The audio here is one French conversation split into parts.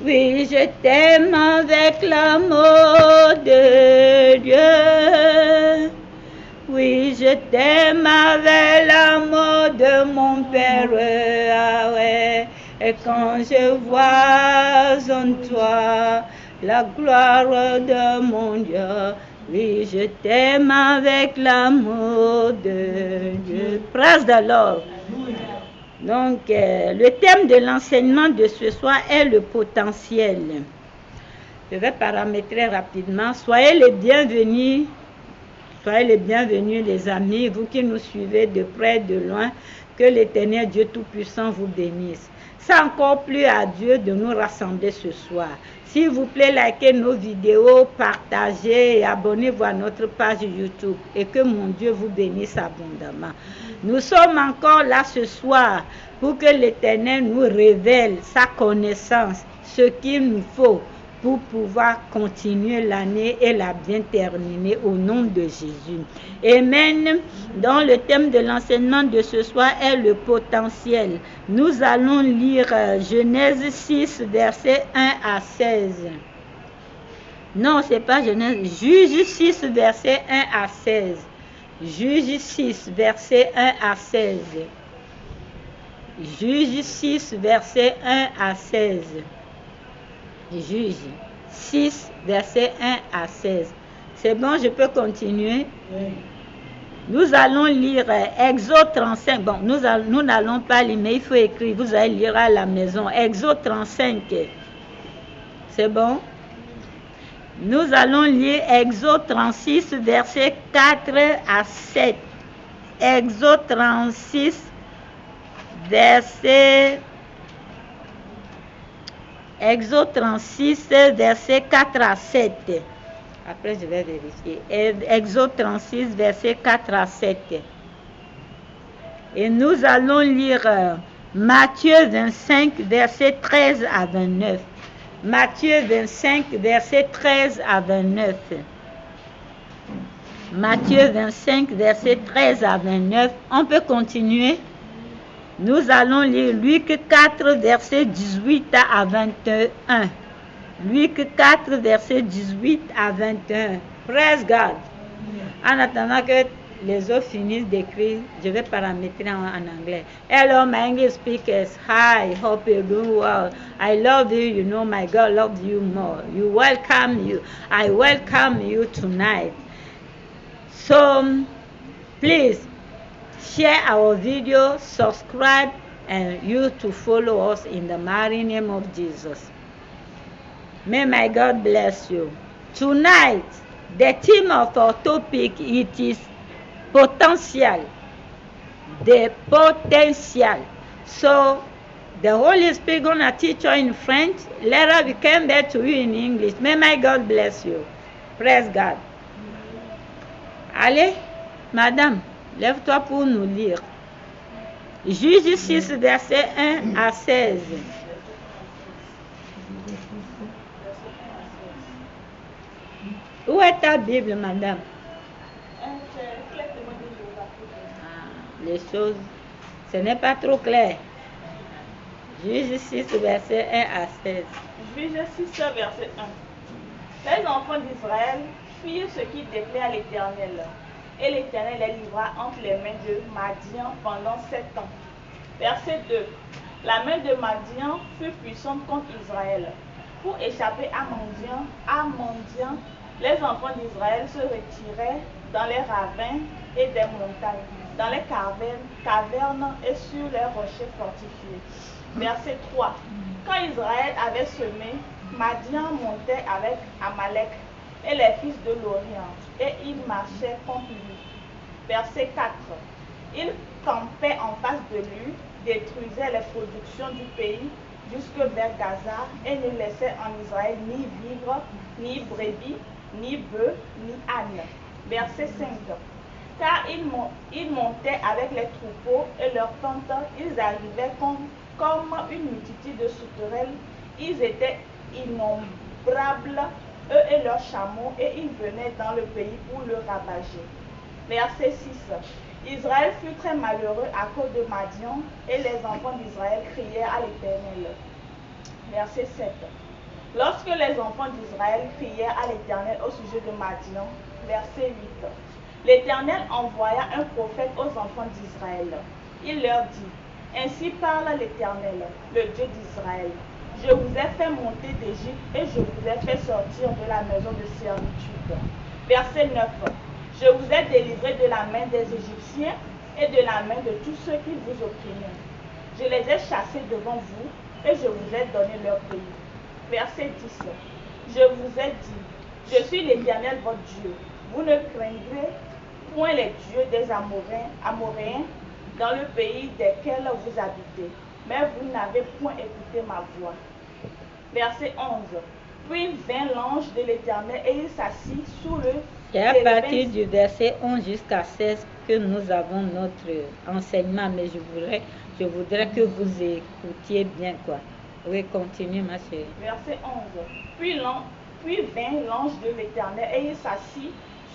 Oui, je t'aime avec l'amour de Dieu. Oui, je t'aime avec l'amour de mon Père. Ah ouais. Et quand je vois en toi la gloire de mon Dieu, oui, je t'aime avec l'amour de Dieu. Praise the Lord. Donc, le thème de l'enseignement de ce soir est le potentiel. Je vais paramétrer rapidement. Soyez les bienvenus les amis, vous qui nous suivez de près, de loin. Que l'Éternel Dieu Tout-Puissant vous bénisse. C'est encore plus à Dieu de nous rassembler ce soir. S'il vous plaît, likez nos vidéos, partagez et abonnez-vous à notre page YouTube. Et que mon Dieu vous bénisse abondamment. Nous sommes encore là ce soir pour que l'Éternel nous révèle sa connaissance, ce qu'il nous faut pour pouvoir continuer l'année et la bien terminer au nom de Jésus. Amen. Donc le thème de l'enseignement de ce soir est le potentiel. Nous allons lire Genèse 6, versets 1 à 16. Non, c'est pas Genèse. Juge 6, verset 1 à 16. Juge 6, verset 1 à 16. Juge 6, verset 1 à 16. Juge 6, verset 1 à 16. C'est bon, je peux continuer? Oui. Nous allons lire Exode 35. Bon, nous n'allons pas lire, mais il faut écrire. Vous allez lire à la maison. Exode 35. C'est bon? Nous allons lire Exode 36, verset 4 à 7. Exode 36, verset... Exode 36, verset 4 à 7. Après, je vais vérifier. Exode 36, verset 4 à 7. Et nous allons lire Matthieu 25, verset 13 à 29. Matthieu 25, verset 13 à 29. Matthieu 25, verset 13 à 29. On peut continuer? Nous allons lire Luc 4, verset 18 à 21. Luc 4, verset 18 à 21. Praise God. En attendant que les autres finissent d'écrire, je vais paramétrer en anglais. Hello, my English speakers. Hi, hope you're doing well. I love you. You know my God loves you more. I welcome you tonight. So, please, share our video, subscribe, and you to follow us in the mighty name of Jesus. May my God bless you. Tonight, the theme of our topic, it is potential. The potential. So, the Holy Spirit gonna teach you in French. Later we come back to you in English. May my God bless you. Praise God. Allez, madame, lève-toi pour nous lire. Juge 6, verset 1 à 16. Où est ta Bible, madame? Les choses, ce n'est pas trop clair. Juge 6, verset 1 à 16. Juge 6, verset 1. Les enfants d'Israël firent ce qui déplaît à l'Éternel. Et l'Éternel les livra entre les mains de Madian pendant 7 ans. Verset 2. La main de Madian fut puissante contre Israël. Pour échapper à Madian, les enfants d'Israël se retiraient dans les ravins et des montagnes, dans les cavernes et sur les rochers fortifiés. Verset 3. Quand Israël avait semé, Madian montait avec Amalek et les fils de l'Orient, et ils marchaient contre lui. Verset 4. Ils campaient en face de lui, détruisaient les productions du pays jusque vers Gaza, et ne laissaient en Israël ni vivres, ni brebis, ni bœufs, ni ânes. Verset 5. Car ils montaient avec les troupeaux et leurs tentes, ils arrivaient comme une multitude de sauterelles, ils étaient innombrables, eux et leurs chameaux, et ils venaient dans le pays pour le ravager. Verset 6. Israël fut très malheureux à cause de Madian, et les enfants d'Israël crièrent à l'Éternel. Verset 7. Lorsque les enfants d'Israël prièrent à l'Éternel au sujet de Madian, verset 8, l'Éternel envoya un prophète aux enfants d'Israël. Il leur dit, ainsi parle l'Éternel, le Dieu d'Israël. Je vous ai fait monter d'Égypte et je vous ai fait sortir de la maison de servitude. Verset 9. Je vous ai délivré de la main des Égyptiens et de la main de tous ceux qui vous opprimaient. Je les ai chassés devant vous et je vous ai donné leur pays. Verset 10. Je vous ai dit, je suis l'Éternel votre Dieu. Vous ne craindrez point les dieux des Amoréens dans le pays desquels vous habitez, mais vous n'avez point écouté ma voix. Verset 11. Puis vint l'ange de l'Éternel et il s'assit sous le... C'est à partir du verset 11 jusqu'à 16 que nous avons notre enseignement, mais je voudrais que vous écoutiez bien, quoi. Oui, continue, ma chérie. Verset 11. Puis vint l'ange de l'Éternel et il s'assit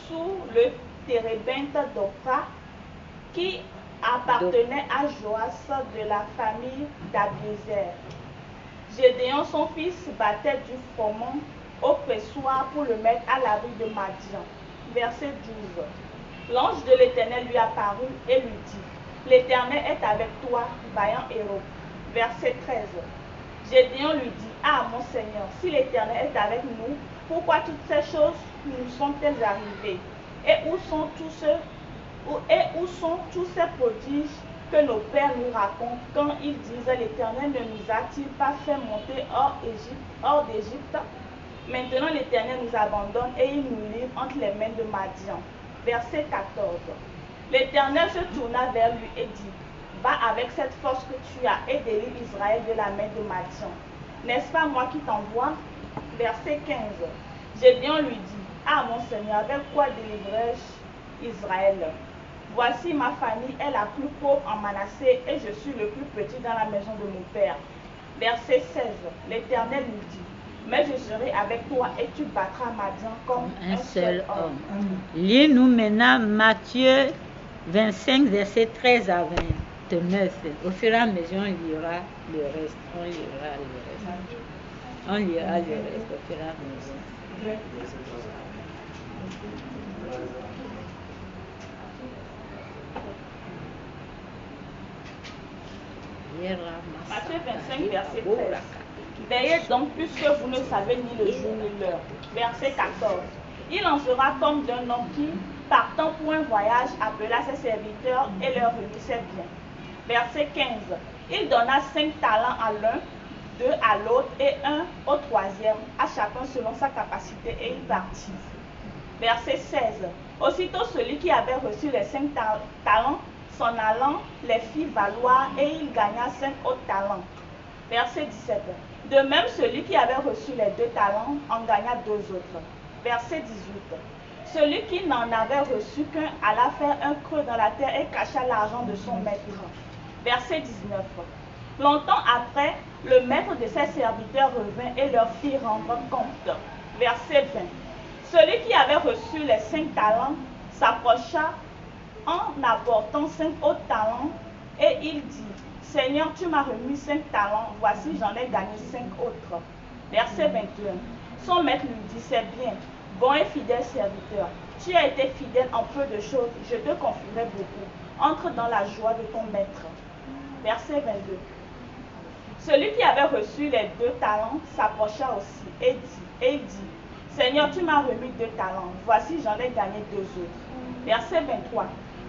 sous le térébinthe d'Ophra qui appartenait à Joas de la famille d'Abiézer. Gédéon, son fils, battait du froment au pressoir pour le mettre à l'abri de Madian. Verset 12. L'ange de l'Éternel lui apparut et lui dit, l'Éternel est avec toi, vaillant héros. Verset 13. Gédéon lui dit, ah mon Seigneur, si l'Éternel est avec nous, pourquoi toutes ces choses nous sont-elles arrivées? Et où sont tous ces prodiges que nos pères nous racontent quand ils disent, l'Éternel ne nous a-t-il pas fait monter hors d'Égypte? Maintenant l'Éternel nous abandonne et il nous livre entre les mains de Madian. Verset 14. L'Éternel se tourna vers lui et dit, va avec cette force que tu as et délivre Israël de la main de Madian. N'est-ce pas moi qui t'envoie? Verset 15. Gédéon lui dit, ah mon Seigneur, avec quoi délivrerai-je Israël? Voici ma famille est la plus pauvre en Manassé et je suis le plus petit dans la maison de mon père. Verset 16. L'Éternel lui dit, mais je serai avec toi et tu battras Madian comme un seul homme. Lis-nous maintenant Matthieu 25, verset 13 à 29. Au fur et à mesure, on lira le reste. On lira le reste au fur et à mesure. Matthieu 25, verset 13. Veillez donc puisque vous ne savez ni le jour ni l'heure. Verset 14. Il en sera comme d'un homme qui, partant pour un voyage, appela ses serviteurs et leur remit ses biens. Verset 15. Il donna 5 talents à l'un, 2 à l'autre et 1 au troisième, à chacun selon sa capacité, et il partit. Verset 16. Aussitôt celui qui avait reçu les 5 talents, s'en allant, les fit valoir et il gagna 5 autres talents. Verset 17. De même, celui qui avait reçu les 2 talents en gagna 2 autres. Verset 18. Celui qui n'en avait reçu qu'un alla faire un creux dans la terre et cacha l'argent de son maître. Verset 19. Longtemps après, le maître de ses serviteurs revint et leur fit rendre compte. Verset 20. Celui qui avait reçu les 5 talents s'approcha en apportant 5 autres talents et il dit, Seigneur, tu m'as remis 5 talents, voici j'en ai gagné 5 autres. Verset 21. Son maître lui dit, c'est bien, bon et fidèle serviteur, tu as été fidèle en peu de choses, je te confierai beaucoup. Entre dans la joie de ton maître. Verset 22. Celui qui avait reçu les 2 talents s'approcha aussi et il dit, Seigneur, tu m'as remis 2 talents, voici j'en ai gagné 2 autres. Verset 23.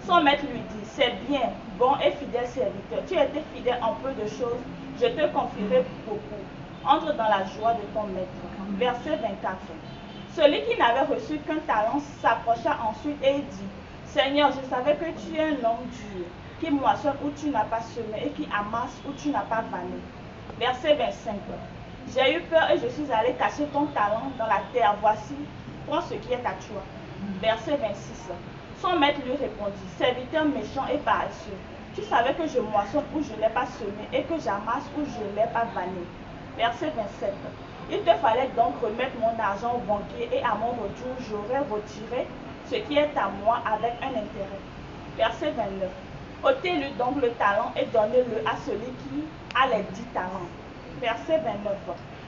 Son maître lui dit, c'est bien, bon et fidèle serviteur, tu as été fidèle en peu de choses, je te confierai beaucoup. Entre dans la joie de ton maître. Verset 24. Celui qui n'avait reçu qu'un talent s'approcha ensuite et dit, Seigneur, je savais que tu es un homme dur, qui moissonne où tu n'as pas semé et qui amasse où tu n'as pas vanné. Verset 25. J'ai eu peur et je suis allé cacher ton talent dans la terre. Voici, prends ce qui est à toi. Verset 26. Son maître lui répondit, serviteur méchant et paresseux, tu savais que je moissonne où je ne l'ai pas semé et que j'amasse où je ne l'ai pas vanné. Verset 27. Il te fallait donc remettre mon argent au banquier et à mon retour, j'aurais retiré ce qui est à moi avec un intérêt. Verset 29. Ôtez-lui donc le talent et donnez-le à celui qui a les 10 talents. Verset 29.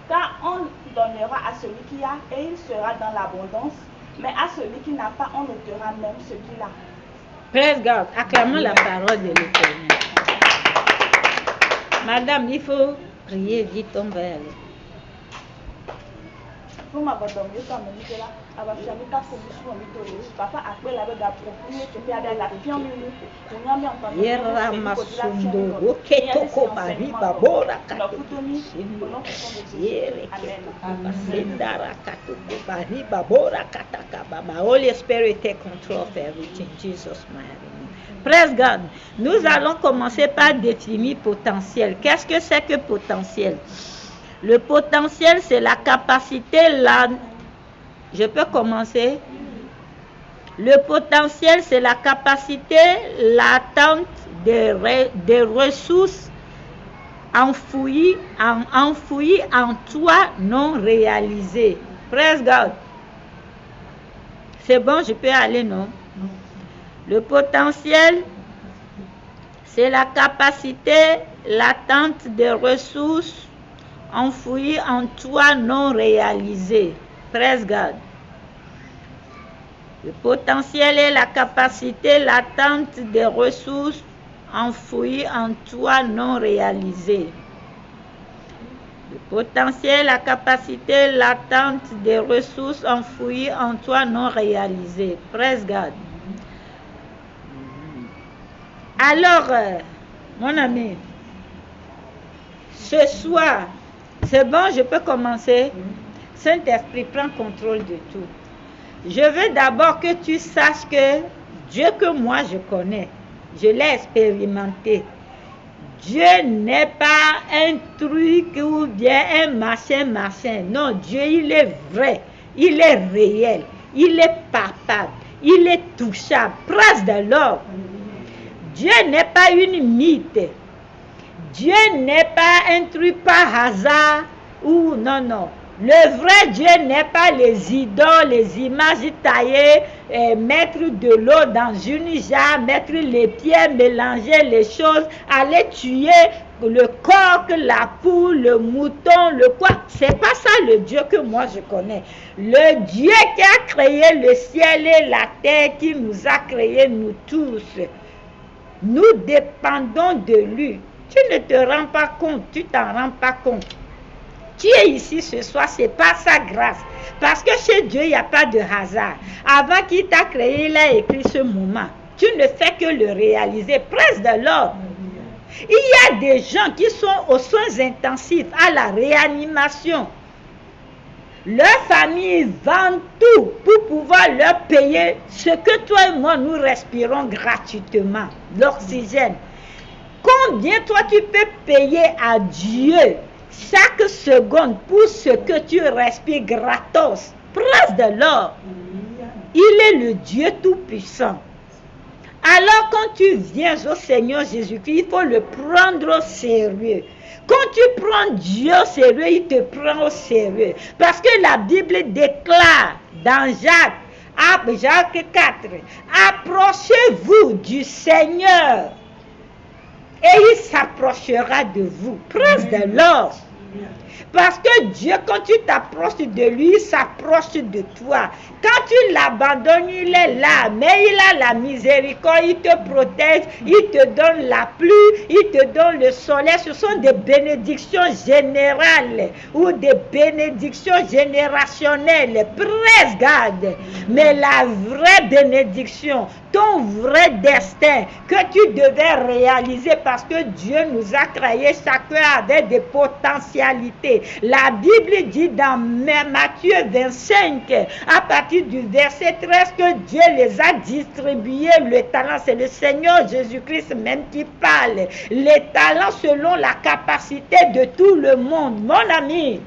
Car on donnera à celui qui a et il sera dans l'abondance, mais à celui qui n'a pas, on ôtera même ce qu'il a. Praise God. Acclamons la parole de l'Éternel. Madame, il faut prier vite, on va y aller. Vous m'avez donné comme je là, avec la mita commission mitologie, papa après la belle appropriée, tu peux aller à la fion minu, on a mis en temps de Yera masundo, oketoko mariba bora katoko. Yere ketoko sendara katoko mariba bora katakaba. My Holy Spirit take control of everything. Jesus my name. Praise God. Nous allons commencer par définir potentiel. Qu'est-ce que c'est que potentiel? Le potentiel, c'est la capacité, je peux commencer. Le potentiel, c'est la capacité latente des ressources enfouies en toi non réalisées. Praise God. C'est bon, je peux aller, non? Le potentiel, c'est la capacité latente des ressources enfouies en toi non réalisées. Praise God. Le potentiel est la capacité latente des ressources enfouies en toi non réalisées. Le potentiel, la capacité latente des ressources enfouies en toi non réalisées. Praise God. Alors, mon ami, ce soir, c'est bon, je peux commencer? Saint-Esprit, prends contrôle de tout. Je veux d'abord que tu saches que Dieu que moi je connais, je l'ai expérimenté. Dieu n'est pas un truc ou bien un machin. Non, Dieu, il est vrai, il est réel, il est palpable, il est touchable. Praise the Lord. Dieu n'est pas une mythe. Dieu n'est pas un truc par hasard ou non. Le vrai Dieu n'est pas les idoles, les images taillées, mettre de l'eau dans une jarre, mettre les pierres, mélanger les choses, aller tuer le coq, la poule, le mouton, le quoi. C'est pas ça le Dieu que moi je connais. Le Dieu qui a créé le ciel et la terre, qui nous a créés nous tous. Nous dépendons de lui. Tu ne te rends pas compte, tu t'en rends pas compte. Tu es ici ce soir, c'est pas sa grâce. Parce que chez Dieu, il n'y a pas de hasard. Avant qu'il t'a créé, il a écrit ce moment. Tu ne fais que le réaliser. Praise the Lord. Il y a des gens qui sont aux soins intensifs, à la réanimation. Leur famille vend tout pour pouvoir leur payer ce que toi et moi nous respirons gratuitement, l'oxygène. Combien toi tu peux payer à Dieu chaque seconde pour ce que tu respires gratos? Praise the Lord. Il est le Dieu tout-puissant. Alors quand tu viens au Seigneur Jésus-Christ, il faut le prendre au sérieux. Quand tu prends Dieu au sérieux, il te prend au sérieux. Parce que la Bible déclare dans Jacques 4, approchez-vous du Seigneur et il s'approchera de vous. Praise the Lord. Parce que Dieu, quand tu t'approches de lui, il s'approche de toi. Quand tu l'abandonnes, il est là, mais il a la miséricorde, il te protège, il te donne la pluie, il te donne le soleil. Ce sont des bénédictions générales ou des bénédictions générationnelles. Praise God. Mais la vraie bénédiction, ton vrai destin que tu devais réaliser parce que Dieu nous a créés chacun avec des potentialités. La Bible dit dans Matthieu 25, à partir du verset 13, que Dieu les a distribués le talent. C'est le Seigneur Jésus-Christ même qui parle. Les talents selon la capacité de tout le monde. Mon ami,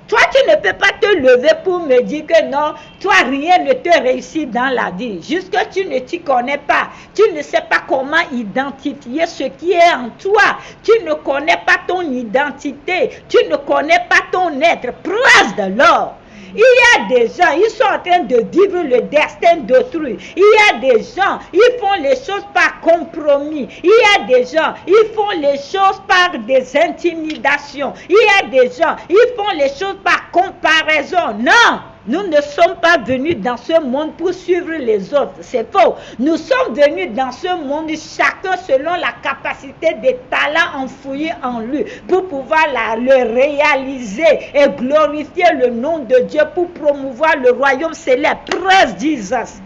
toi, tu ne peux pas te lever pour me dire que non, toi, rien ne te réussit dans la vie. Juste que tu ne t'y connais pas. Tu ne sais pas comment identifier ce qui est en toi. Tu ne connais pas ton identité. Tu ne connais pas ton être. Praise the Lord. Il y a des gens, ils sont en train de vivre le destin d'autrui. Il y a des gens, ils font les choses par compromis. Il y a des gens, ils font les choses par des intimidations. Il y a des gens, ils font les choses par comparaison. Non! Nous ne sommes pas venus dans ce monde pour suivre les autres. C'est faux. Nous sommes venus dans ce monde, chacun selon la capacité des talents enfouis en lui, pour pouvoir le réaliser et glorifier le nom de Dieu, pour promouvoir le royaume céleste. Praise Jesus.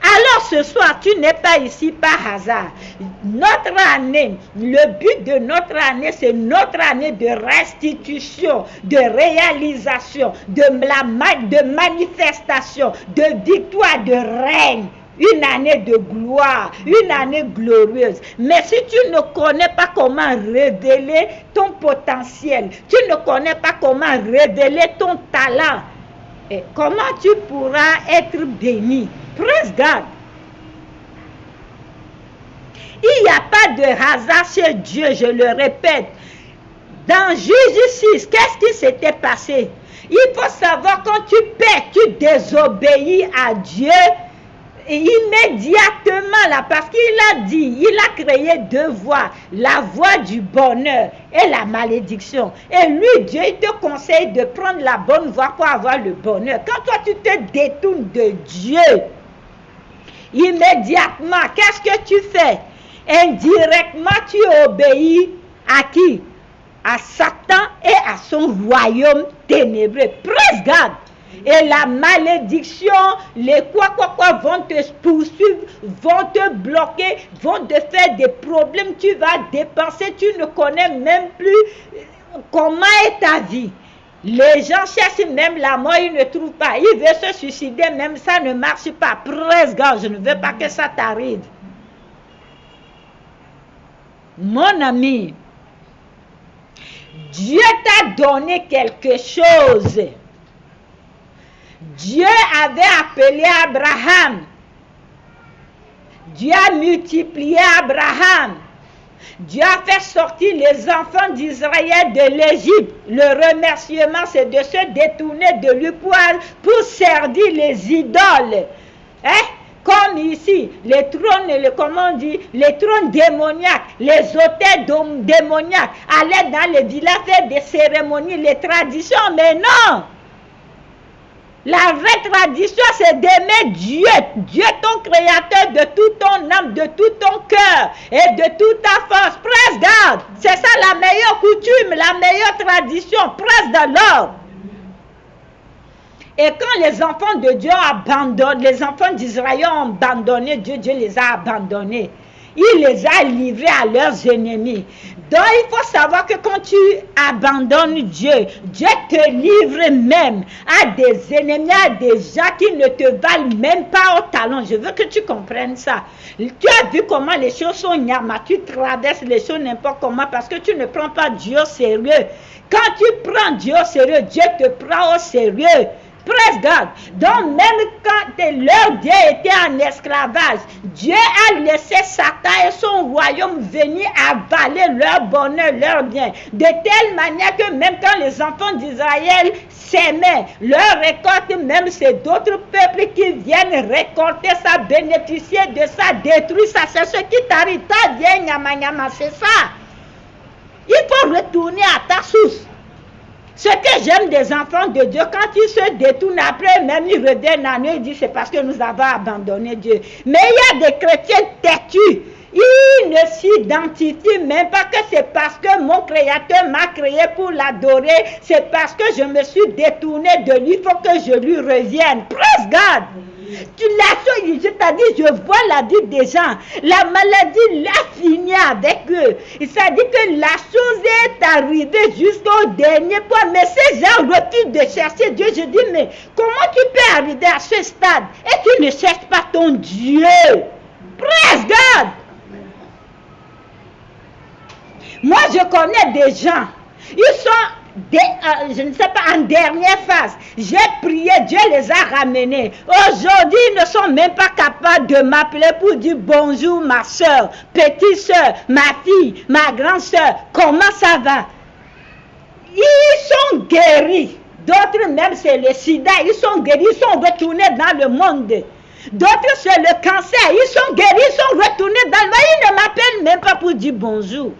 Alors ce soir, tu n'es pas ici par hasard. Notre année, le but de notre année, c'est notre année de restitution, de réalisation, de manifestation, de victoire, de règne. Une année de gloire, une année glorieuse. Mais si tu ne connais pas comment révéler ton potentiel, tu ne connais pas comment révéler ton talent, et comment tu pourras être béni? Praise God. Il n'y a pas de hasard chez Dieu, je le répète. Dans Juge 6, qu'est-ce qui s'était passé? Il faut savoir, quand tu paies, tu désobéis à Dieu immédiatement là, parce qu'il a dit, il a créé deux voies, la voie du bonheur et la malédiction. Et lui, Dieu, il te conseille de prendre la bonne voie pour avoir le bonheur. Quand toi, tu te détournes de Dieu, immédiatement, qu'est-ce que tu fais? Indirectement, tu obéis à qui? À Satan et à son royaume ténébreux. Praise God! Et la malédiction, les quoi vont te poursuivre, vont te bloquer, vont te faire des problèmes. Tu vas dépenser, tu ne connais même plus comment est ta vie. Les gens cherchent même la mort, ils ne trouvent pas. Ils veulent se suicider, même ça ne marche pas. Praise God, je ne veux pas que ça t'arrive. Mon ami, Dieu t'a donné quelque chose. Dieu avait appelé Abraham. Dieu a multiplié Abraham. Dieu a fait sortir les enfants d'Israël de l'Égypte. Le remerciement, c'est de se détourner de lui pour servir les idoles. Hein? Comme ici, les trônes, comment on dit, les trônes démoniaques, les hôtels démoniaques, allaient dans les villages faire des cérémonies, les traditions, mais non! La vraie tradition, c'est d'aimer Dieu, Dieu ton créateur de toute ton âme, de tout ton cœur et de toute ta force. Praise God! C'est ça la meilleure coutume, la meilleure tradition. Praise the Lord! Et quand les enfants de Dieu abandonnent, les enfants d'Israël ont abandonné Dieu, Dieu les a abandonnés. Il les a livrés à leurs ennemis. Donc il faut savoir que quand tu abandonnes Dieu, Dieu te livre même à des ennemis, à des gens qui ne te valent même pas au talon. Je veux que tu comprennes ça. Tu as vu comment les choses sont nyama, tu traverses les choses n'importe comment parce que tu ne prends pas Dieu au sérieux. Quand tu prends Dieu au sérieux, Dieu te prend au sérieux. Praise God. Donc même quand leur Dieu était en esclavage, Dieu a laissé Satan et son royaume venir avaler leur bonheur, leur bien. De telle manière que même quand les enfants d'Israël s'aimaient, leur récolte, même c'est d'autres peuples qui viennent récolter ça, bénéficier de ça, détruire ça. C'est ce qui t'arrive. Ta vieille nyama, c'est ça. Il faut retourner à ta source. Ce que j'aime des enfants de Dieu, quand ils se détournent après, même ils reviennent à nous, ils disent c'est parce que nous avons abandonné Dieu. Mais il y a des chrétiens têtus. Ils ne s'identifient même pas que c'est parce que mon Créateur m'a créé pour l'adorer, c'est parce que je me suis détourné de lui, il faut que je lui revienne. Praise God! Je t'ai dit, je vois la vie des gens. La maladie l'a fini avec eux. Ça dit que la chose est arrivée jusqu'au dernier point. Mais ces gens refusent de chercher Dieu. Je dis, mais comment tu peux arriver à ce stade et tu ne cherches pas ton Dieu? Praise God! Moi, je connais des gens. Ils sont, je ne sais pas, en dernière phase. J'ai prié, Dieu les a ramenés. Aujourd'hui, ils ne sont même pas capables de m'appeler pour dire bonjour ma soeur, petite soeur, ma fille, ma grande soeur, comment ça va? Ils sont guéris D'autres même, c'est le sida. Ils sont guéris, ils sont retournés dans le monde. D'autres, c'est le cancer. Ils sont guéris, ils sont retournés dans le monde. Ils ne m'appellent même pas pour dire bonjour.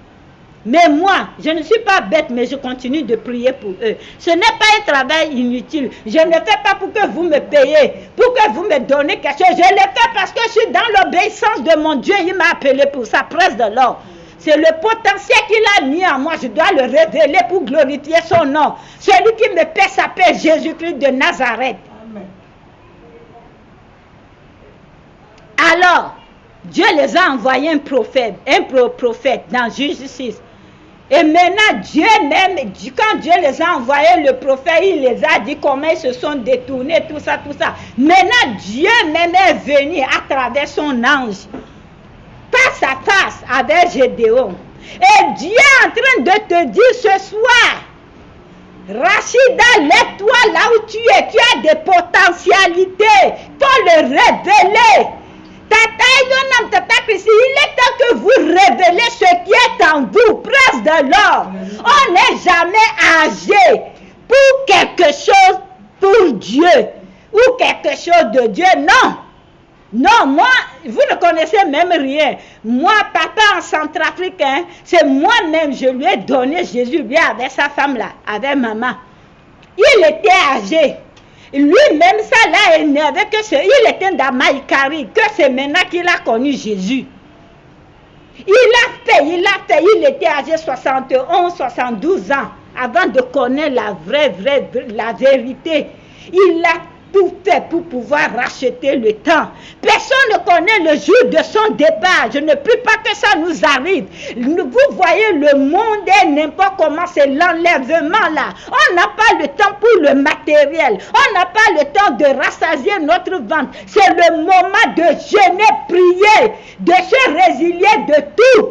Mais moi, je ne suis pas bête, mais je continue de prier pour eux. Ce n'est pas un travail inutile. Je ne le fais pas pour que vous me payiez, pour que vous me donnez quelque chose. Je le fais parce que je suis dans l'obéissance de mon Dieu. Il m'a appelé pour ça, presse de l'or. C'est le potentiel qu'il a mis en moi. Je dois le révéler pour glorifier son nom. Celui qui me paie s'appelle Jésus-Christ de Nazareth. Amen. Alors, Dieu les a envoyés un prophète dans Juge 6. Et maintenant, Dieu même, quand Dieu les a envoyés, le prophète, il les a dit comment ils se sont détournés, tout ça, tout ça. Maintenant, Dieu même est venu à travers son ange, face à face avec Gédéon. Et Dieu est en train de te dire ce soir, Rachida, lève-toi là où tu es, tu as des potentialités, faut le révéler. Il est temps que vous révélez ce qui est en vous, presse de l'or. On n'est jamais âgé pour quelque chose pour Dieu ou quelque chose de Dieu. Non, non, moi, vous ne connaissez même rien. Moi, papa en Centrafrique, hein, c'est moi-même, je lui ai donné Jésus, lui avec sa femme là, avec maman. Il était âgé. Lui-même, ça l'a énervé il était dans Maïkari, que c'est maintenant qu'il a connu Jésus. Il a était âgé 71, 72 ans, avant de connaître la vérité. Il a tout fait pour pouvoir racheter le temps. Personne ne connaît le jour de son départ. Je ne prie pas que ça nous arrive. Vous voyez, le monde est n'importe comment, c'est l'enlèvement là. On n'a pas le temps pour le matériel. On n'a pas le temps de rassasier notre ventre. C'est le moment de jeûner, prier, de se résilier de tout.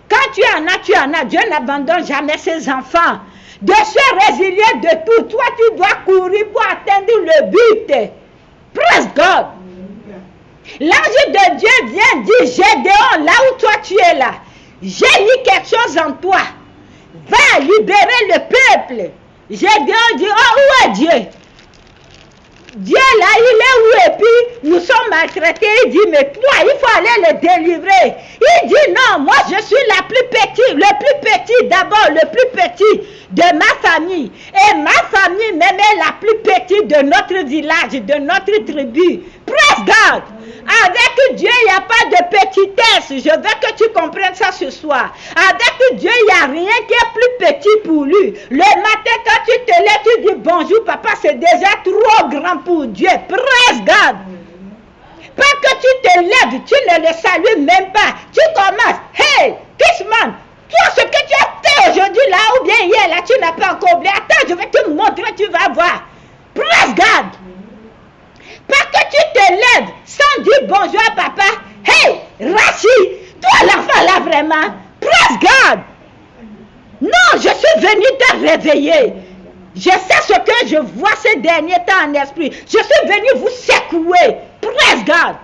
Quand tu en as. Dieu n'abandonne jamais ses enfants. De se résilier de tout. Toi, tu dois courir pour atteindre le but. Praise God. L'ange de Dieu vient dire, Gédéon, là où toi tu es là, j'ai mis quelque chose en toi. Va libérer le peuple. Gédéon dit, oh, où est Dieu? Dieu là, il est où? Et puis, nous sommes maltraités. Il dit, mais toi, il faut aller le délivrer. Il dit, non, moi, je suis le plus petit d'abord, le plus petit de ma famille. Et ma famille même est la plus petite de notre village, de notre tribu. Praise God. Avec Dieu, il n'y a pas de petitesse. Je veux que tu comprennes ça ce soir. Avec Dieu, il n'y a rien qui est plus petit pour lui. Le matin, quand tu te lèves, tu dis bonjour, papa, c'est déjà trop grand pour Dieu. Praise God. Pas que tu te lèves, tu ne le salues même pas. Tu commences. Hey, Kissman, toi, ce que tu as fait aujourd'hui là, ou bien hier là, tu n'as pas encore oublié. Attends, je vais te montrer, tu vas voir. Praise God. Pas que tu te lèves sans dire bonjour à papa. Hey, Rachid, toi l'enfant là vraiment. Praise God. Non, je suis venu te réveiller. Je sais ce que je vois ces derniers temps en esprit. Je suis venu vous secouer. Praise God.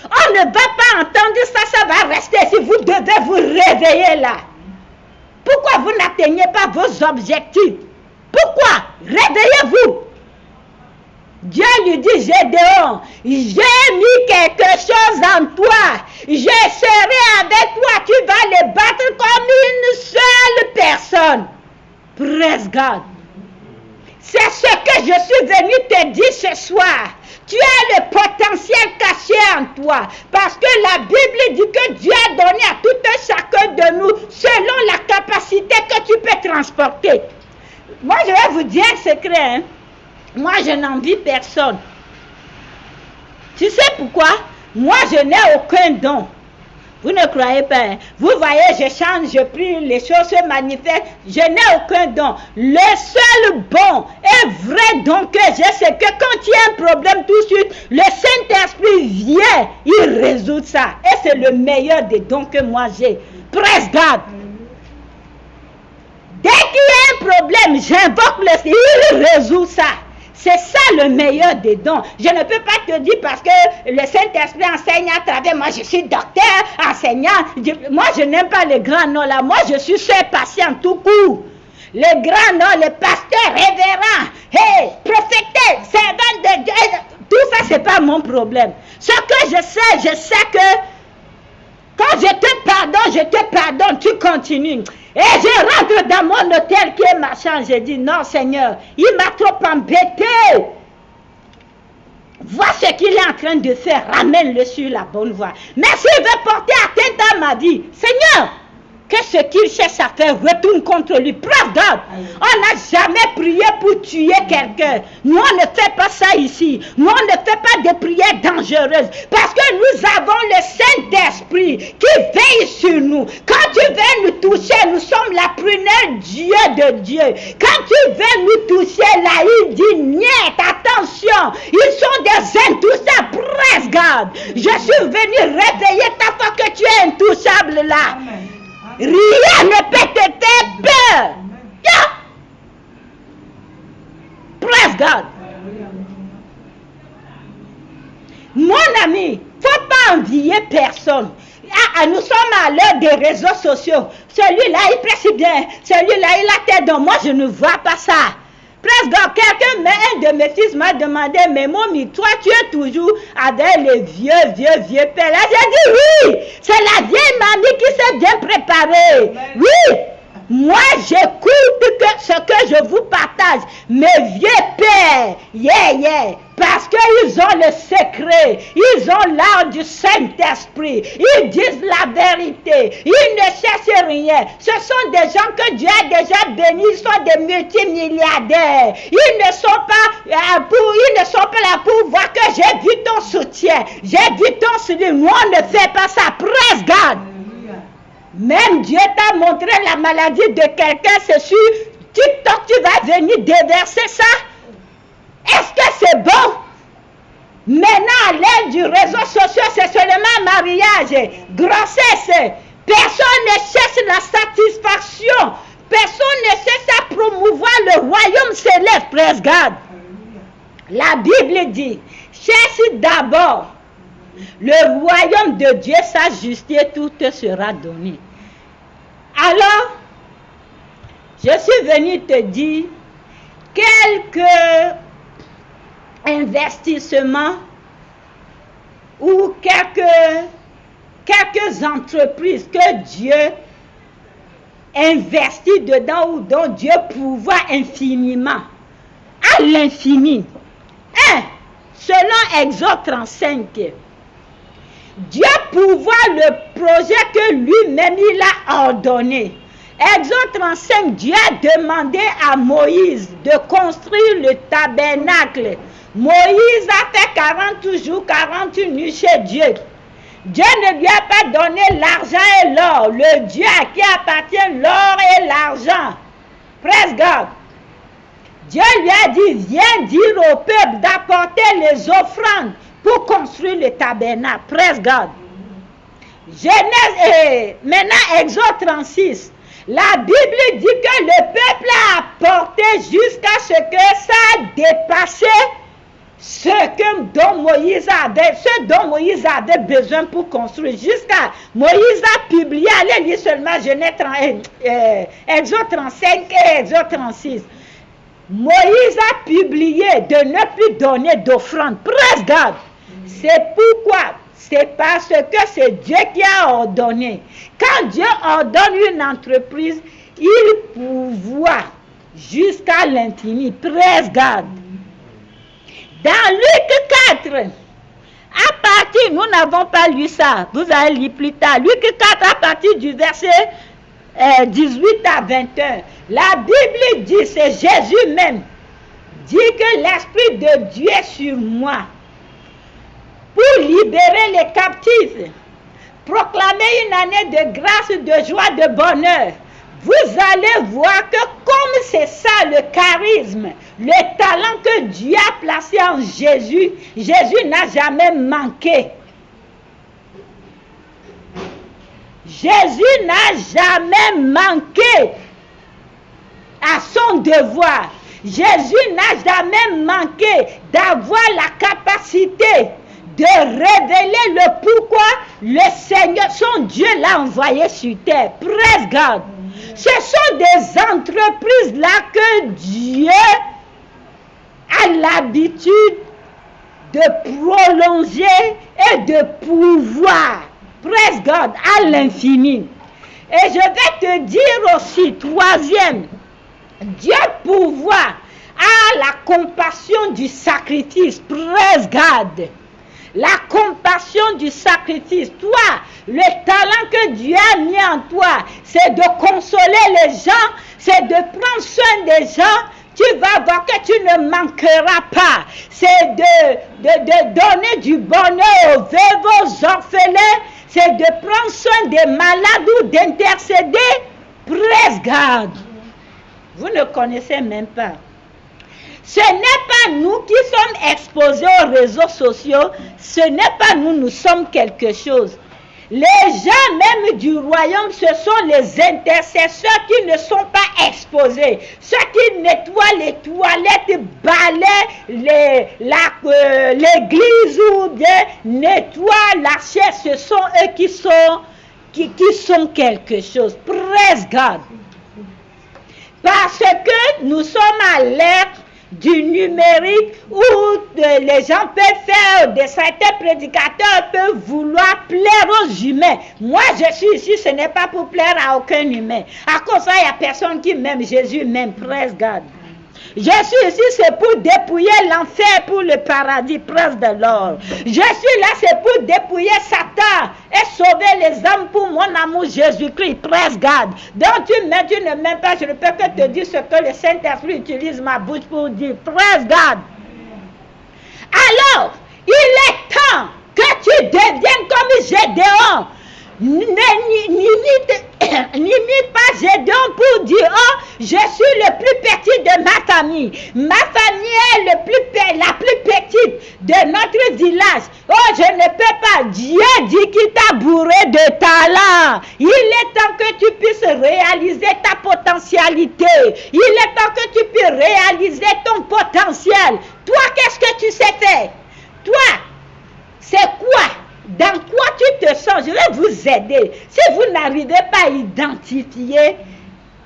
On ne va pas entendre ça, ça va rester si vous devez vous réveiller là. Pourquoi vous n'atteignez pas vos objectifs? Pourquoi? Réveillez-vous. Dieu lui dit, Gédéon, j'ai mis quelque chose en toi. Je serai avec toi. Tu vas les battre comme une seule personne. Praise God. C'est ce que je suis venu te dire ce soir. Tu as le potentiel caché en toi. Parce que la Bible dit que Dieu a donné à tout un chacun de nous selon la capacité que tu peux transporter. Moi, je vais vous dire un secret. Hein? Moi, je n'envie personne. Tu sais pourquoi? Moi, je n'ai aucun don. Vous ne croyez pas, hein? Vous voyez, je chante, je prie, les choses se manifestent. Je n'ai aucun don. Le seul bon et vrai don que j'ai, c'est que quand il y a un problème tout de suite, le Saint-Esprit vient, il résout ça. Et c'est le meilleur des dons que moi j'ai. Praise God. Dès qu'il y a un problème, j'invoque le Seigneur, il résout ça. C'est ça le meilleur des dons. Je ne peux pas te dire parce que le Saint-Esprit enseigne à travers moi. Je suis docteur, enseignant. Moi, je n'aime pas les grands noms là. Moi, je suis seul patient tout court. les grands noms, les pasteurs, révérends, hey, prophétesse, servants de Dieu, tout ça, c'est pas mon problème. Ce que je sais que quand je te pardonne, tu continues. Et je rentre dans mon hôtel qui est marchand, je dis, non Seigneur, il m'a trop embêté. Vois ce qu'il est en train de faire, ramène-le sur la bonne voie. Mais s'il veut porter atteinte à ma vie, Seigneur, que ce qu'il cherche à faire retourne contre lui. Preuve God, on n'a jamais prié pour tuer quelqu'un. Nous, on ne fait pas ça ici. Nous, on ne fait pas de prières dangereuses. Parce que nous avons le Saint-Esprit qui veille sur nous. Quand tu veux nous toucher, nous sommes la prunelle Dieu de Dieu. Quand tu veux nous toucher, là, il dit, niet, attention, ils sont des intouchables. Praise God. Je suis venu réveiller ta foi que tu es intouchable là. Amen. Rien ne peut te faire peur. Yeah. Praise God. Mon ami, faut pas envier personne. Nous sommes à l'heure des réseaux sociaux. Celui-là, il prêche bien. Celui-là, il a tête dans moi. Je ne vois pas ça. Praise God. Quelqu'un, un de mes fils m'a demandé, mais mommy, toi, tu es toujours avec les vieux pères. Là, j'ai dit oui. C'est la vieille mamie qui s'est bien préparée. Oui. Moi, j'écoute ce que je vous partage. Mes vieux pères, parce qu'ils ont le secret. Ils ont l'art du Saint-Esprit. Ils disent la vérité. Ils ne cherchent rien. Ce sont des gens que Dieu a déjà bénis. Ils sont des multimilliardaires. Ils ne sont pas là pour voir que j'ai vu ton soutien. J'ai vu ton soutien. Nous, on ne fait pas ça. Praise God. Même Dieu t'a montré la maladie de quelqu'un, c'est sur TikTok, tu vas venir déverser ça. Est-ce que c'est bon? Maintenant, à l'aide du réseau social, c'est seulement mariage, grossesse. Personne ne cherche la satisfaction. Personne ne cherche à promouvoir le royaume céleste. Praise God. La Bible dit, cherche d'abord le royaume de Dieu, sa justice, tout te sera donné. Alors, je suis venu te dire quelques investissements ou quelques entreprises que Dieu investit dedans ou dont Dieu pourvoit infiniment, à l'infini. Selon Exode 35, Dieu pourvoit le projet que lui-même il a ordonné. Exode 35, Dieu a demandé à Moïse de construire le tabernacle. Moïse a fait 40 jours, 40 nuits chez Dieu. Dieu ne lui a pas donné l'argent et l'or. Le Dieu à qui appartient l'or et l'argent. Praise God. Dieu lui a dit, viens dire au peuple d'apporter les offrandes pour construire le tabernacle. Praise God. Genèse, maintenant Exode 36. La Bible dit que le peuple a apporté jusqu'à ce que ça dépassait ce dont Moïse avait besoin pour construire. Jusqu'à Moïse a publié, allez lire seulement Exode 35 et Exode 36. Moïse a publié de ne plus donner d'offrande. Praise God. C'est pourquoi? C'est parce que c'est Dieu qui a ordonné. Quand Dieu ordonne une entreprise, il pourvoit jusqu'à l'infini. Praise God. Dans Luc 4, à partir, nous n'avons pas lu ça, vous allez lire plus tard. Luc 4, à partir du verset 18 à 21, la Bible dit, c'est Jésus même, dit que l'Esprit de Dieu est sur moi pour libérer les captifs, proclamer une année de grâce, de joie, de bonheur. Vous allez voir que comme c'est ça le charisme, le talent que Dieu a placé en Jésus, Jésus n'a jamais manqué. Jésus n'a jamais manqué à son devoir. Jésus n'a jamais manqué d'avoir la capacité de révéler le pourquoi le Seigneur, son Dieu, l'a envoyé sur terre. Praise God. Ce sont des entreprise-là que Dieu a l'habitude de prolonger et de pouvoir, praise God, à l'infini. Et je vais te dire aussi, troisième, Dieu pouvoir a la compassion du sacrifice, praise God. La compassion du sacrifice. Toi, le talent que Dieu a mis en toi, c'est de consoler les gens, c'est de prendre soin des gens. Tu vas voir que tu ne manqueras pas. C'est de donner du bonheur aux veuves, aux orphelins. C'est de prendre soin des malades ou d'intercéder. Praise God. Vous ne connaissez même pas. Ce n'est pas nous qui sommes exposés aux réseaux sociaux. Ce n'est pas nous, nous sommes quelque chose. Les gens même du royaume, ce sont les intercesseurs qui ne sont pas exposés. Ceux qui nettoient les toilettes, balayent l'église ou bien nettoient la chair, ce sont eux qui sont quelque chose. Praise God. Parce que nous sommes à l'ère du numérique où les gens peuvent faire, certains prédicateurs peuvent vouloir plaire aux humains. Moi, je suis ici, ce n'est pas pour plaire à aucun humain. À cause de ça, il n'y a personne qui m'aime. Jésus m'aime. Praise God. Je suis ici, c'est pour dépouiller l'enfer pour le paradis, praise the Lord. Je suis là, c'est pour dépouiller Satan et sauver les âmes pour mon amour Jésus-Christ, praise God. Donc tu m'aimes, tu ne m'aimes pas, je ne peux que te dire ce que le Saint-Esprit utilise ma bouche pour dire, praise God. Alors, il est temps que tu deviennes comme Gédéon. N'imite pas Gédéon pour dire, oh, je suis le plus petit de ma famille. Ma famille est la plus petite de notre village. Oh, je ne peux pas. Dieu dit qu'il t'a bourré de talent. Il est temps que tu puisses réaliser ta potentialité. Il est temps que tu puisses réaliser ton potentiel. Toi, qu'est-ce que tu sais faire? Toi, c'est quoi? Dans quoi tu te sens? Je vais vous aider. Si vous n'arrivez pas à identifier,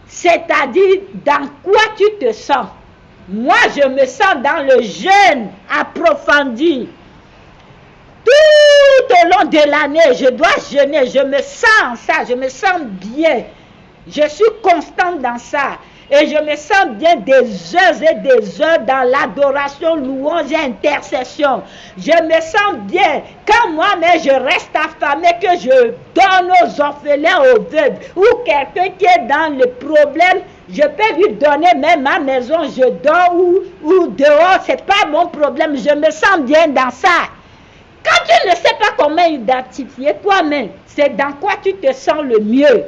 c'est-à-dire dans quoi tu te sens. Moi, je me sens dans le jeûne approfondi. Tout au long de l'année, je dois jeûner. Je me sens ça, je me sens bien. Je suis constante dans ça. Et je me sens bien des heures et des heures dans l'adoration, louange et intercession. Je me sens bien quand moi-même je reste affamé, que je donne aux orphelins, aux veuves, ou quelqu'un qui est dans le problème, je peux lui donner même ma maison, je dors ou dehors, c'est pas mon problème, je me sens bien dans ça. Quand tu ne sais pas comment identifier toi-même, c'est dans quoi tu te sens le mieux.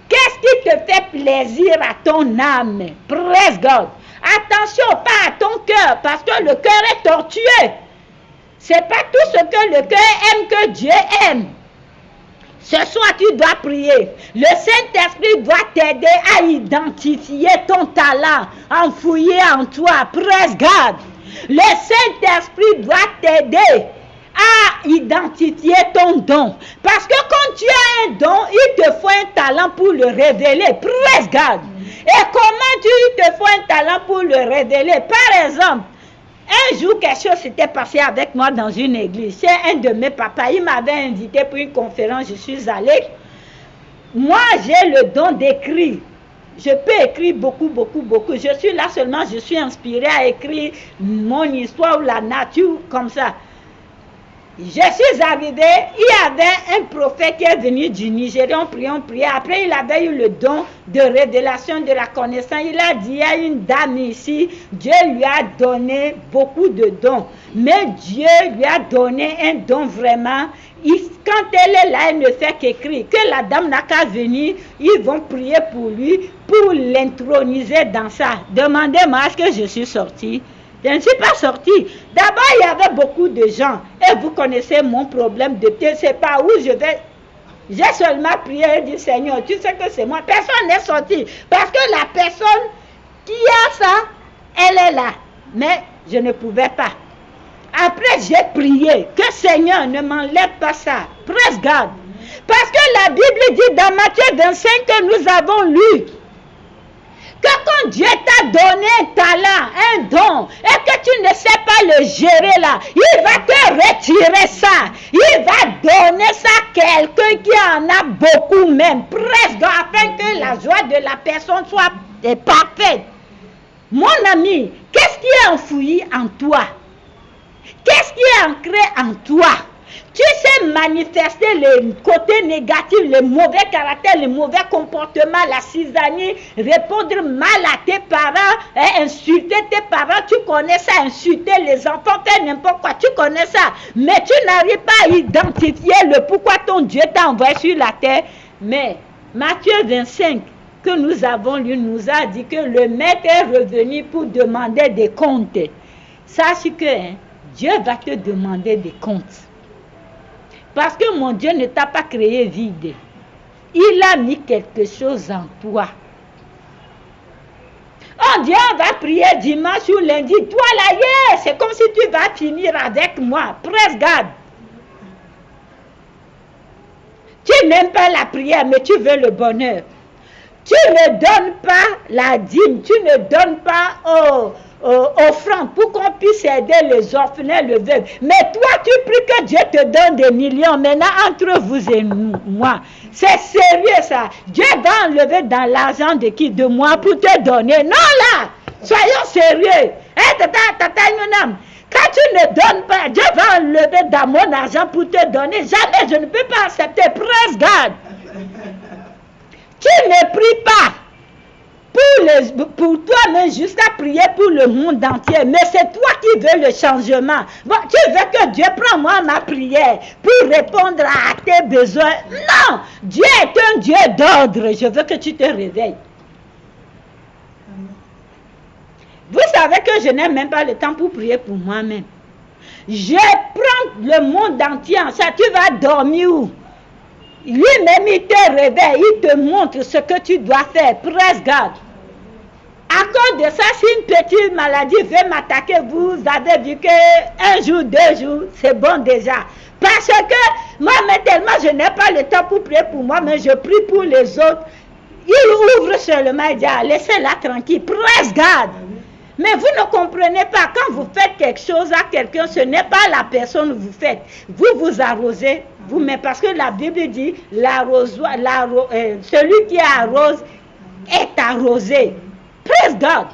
Qu'est-ce qui te fait plaisir à ton âme? Praise God. Attention, pas à ton cœur, parce que le cœur est tortueux. C'est pas tout ce que le cœur aime que Dieu aime. Ce soir, tu dois prier. Le Saint-Esprit doit t'aider à identifier ton talent, enfouillé en toi. Praise God. Le Saint-Esprit doit t'aider à identifier ton don. Parce que quand tu as un don, il te faut un talent pour le révéler. Praise God. Et comment tu te faut un talent pour le révéler? Par exemple, un jour, quelque chose s'était passé avec moi dans une église. C'est un de mes papas. Il m'avait invité pour une conférence. Je suis allée. Moi, j'ai le don d'écrire. Je peux écrire beaucoup. Je suis là seulement, je suis inspirée à écrire mon histoire ou la nature comme ça. Je suis arrivée, il y avait un prophète qui est venu du Nigeria, on priait. Après, il avait eu le don de révélation, de la connaissance. Il a dit, il y a une dame ici, Dieu lui a donné beaucoup de dons. Mais Dieu lui a donné un don vraiment. Quand elle est là, elle ne fait qu'écrire. Que la dame n'a qu'à venir, ils vont prier pour lui, pour l'introniser dans ça. Demandez-moi, est-ce que je suis sortie? Je ne suis pas sortie. D'abord, il y avait beaucoup de gens. Et vous connaissez mon problème de Dieu. Je ne sais pas où je vais. J'ai seulement prié et dit, Seigneur, tu sais que c'est moi. Personne n'est sorti. Parce que la personne qui a ça, elle est là. Mais je ne pouvais pas. Après, j'ai prié que Seigneur ne m'enlève pas ça. Praise God. Parce que la Bible dit dans Matthieu 25 que nous avons lu que Quand Dieu t'a donné un talent, un don, et que tu ne sais pas le gérer là, il va te retirer ça. Il va donner ça à quelqu'un qui en a beaucoup même, presque, afin que la joie de la personne soit parfaite. Mon ami, qu'est-ce qui est enfoui en toi? Qu'est-ce qui est ancré en toi? Tu sais manifester les côtés négatifs, les mauvais caractères, les mauvais comportements, la cisanie, répondre mal à tes parents, insulter tes parents, tu connais ça, insulter les enfants, faire n'importe quoi, tu connais ça. Mais tu n'arrives pas à identifier le pourquoi ton Dieu t'a envoyé sur la terre. Mais Matthieu 25, que nous avons lu, nous a dit que le maître est revenu pour demander des comptes. Sache que Dieu va te demander des comptes. Parce que mon Dieu ne t'a pas créé vide. Il a mis quelque chose en toi. Oh Dieu, on va prier dimanche ou lundi. Toi là, yeah, c'est comme si tu vas finir avec moi. Presse garde. Tu n'aimes pas la prière, mais tu veux le bonheur. Tu ne donnes pas la dîme. Tu ne donnes pas offrande pour qu'on puisse aider les orphelins, le veuve. Mais toi, tu pries que Dieu te donne des millions. Maintenant, entre vous et moi, c'est sérieux ça. Dieu va enlever dans l'argent de qui? De moi pour te donner. Non là, soyons sérieux. Quand tu ne donnes pas, Dieu va enlever dans mon argent pour te donner. Jamais, je ne peux pas accepter. Presse garde. Tu ne pries pas pour toi-même jusqu'à prier pour le monde entier. Mais c'est toi qui veux le changement. Bon, tu veux que Dieu prenne moi ma prière pour répondre à tes besoins. Non, Dieu est un Dieu d'ordre. Je veux que tu te réveilles. Vous savez que je n'ai même pas le temps pour prier pour moi-même. Je prends le monde entier en charge. Tu vas dormir où? Lui-même, il te réveille, il te montre ce que tu dois faire. Presse garde. À cause de ça, si une petite maladie veut m'attaquer, vous avez vu que 1 jour, 2 jours, c'est bon déjà. Parce que moi, mais tellement je n'ai pas le temps pour prier pour moi, mais je prie pour les autres. Il ouvre seulement et dit, laissez-la tranquille. Presse garde. Mais vous ne comprenez pas, quand vous faites quelque chose à quelqu'un, ce n'est pas la personne que vous faites. Vous vous arrosez vous-même, parce que la Bible dit, celui qui arrose est arrosé. Praise God.